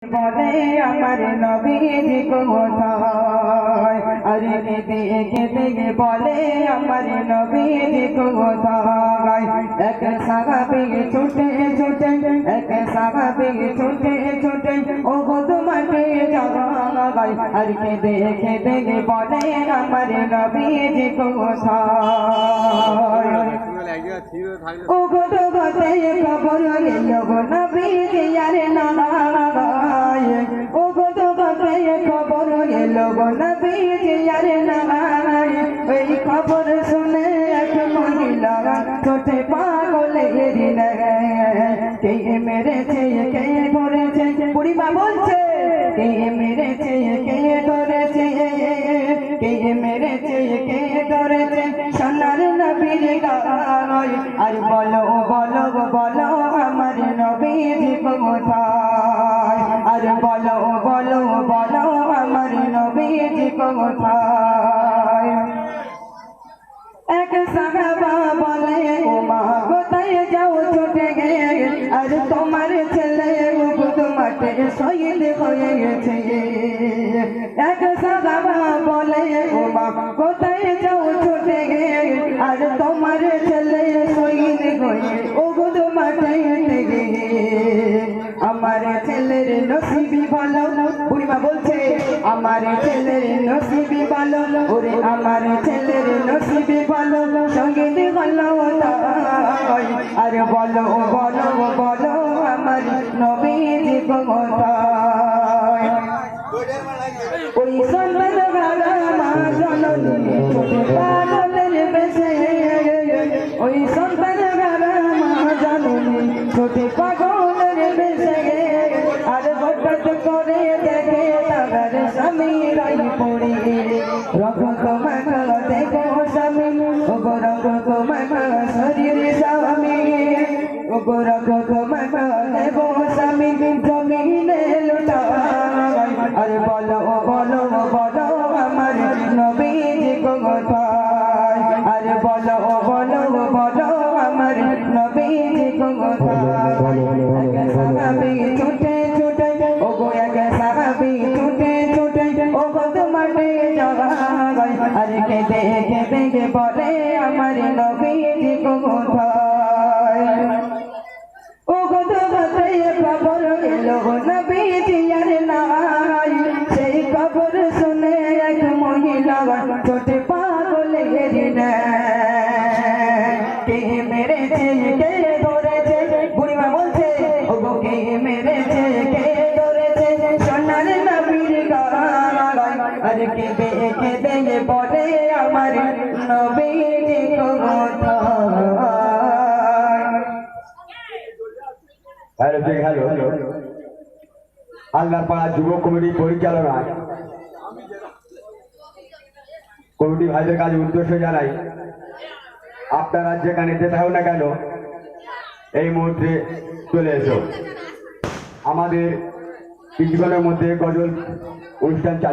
বলে আমার নবীজি কোথায়, আরে কেঁদে বলে আমার নবীজি কোথায়। এক সাহাবী ছুটে ছুটে, এক সাহাবী ছুটে ছুটে ও তোমাকে জাগায়, আর কেঁদে বলে আমার নবীজি কোথায়। ও তোমাকে খবর এলো নবীজি আর না, ও তোমাকে খবর এলো নবীজি আর নাই। ওই খবর শুনে এক মহিলা ছোটে পাগলের কে মেরেছে কে ধরেছে, বুড়িমা বলছে কে মেরেছে কে ধরেছে, কে মেরেছে কে ধরেছে সোনার নবীর গায়। আর বলো বলো বলো আমার নবীজি কোথায়, আর বলো বলো বলো আমার নবীজি কোথায়। এক সাহাবা বলে ও মা কোথায় যাও ছুটে গিয়ে, আর তোমার ছেলে উহুদ মাঠে শহীদ হয়ে গেছে। এক সাহাবা বলে ও মা কোথায় যাও ছুটে গিয়ে, আর তোমার ছেলে শহীদ হয়ে উহুদ মাঠে গিয়ে। আমার ছেলের নসিবি ভালো, বুড়িমা বলছে আমার ছেলের নসিবি ভালো, ওরে আমার ছেলের নসিবি ভালো শহীদ হলো তাই। আর বলো বলো বলো আমার নবীজি কোথায়। ওই সন্তান গালা মা জননী পাগলের বেশে, ওই সন্তান গালা মা জননী ছোটে পাগলের বেশে। আর হঠাৎ করে দেখে তার স্বামী রাই পড়ে, রক্ত মাখা দেখো স্বামী, ওগো রক্ত মাখা শরীর স্বামী, ওগো রক্ত মাখা দেখো স্বামী জমিনে লুটায়। আর বলো বলো বলো আমার নবীজি কোথায়, আর বলো বলো বলো আমার নবীজি কোথায়। সাহাবী ছুটে ছুটে ওগো এক সাহাবী ছুটে ছুটে ওগো তোমাকে জাগায়, আর কেঁদে কেঁদে বলে আমার নবীজি কোথায়। ওগো তোমাকে খবর এলো নবীজি আর নাই, সেই খবর শুনে এক মহিলা ছোটে পাগলের কে মেরেছে কে ধরেছে, বুড়িমা বলছে ওগো কে মেরেছে কে ধরেছে সোনার নবীর গায়। আর কেঁদে কেঁদে বলে আমার নবীজি কোথায়। হ্যালো, আল্লাহ পাড়া যুব কমিটি পরিচালনা কমিটি ভাইদের কাছে উদ্দেশ্য জানাই, আপনারা যেখানে যেতে হবে না কেন এই মুহূর্তে চলে এসো। আমাদের কিছুক্ষণের মধ্যে গজল অনুষ্ঠান চালু।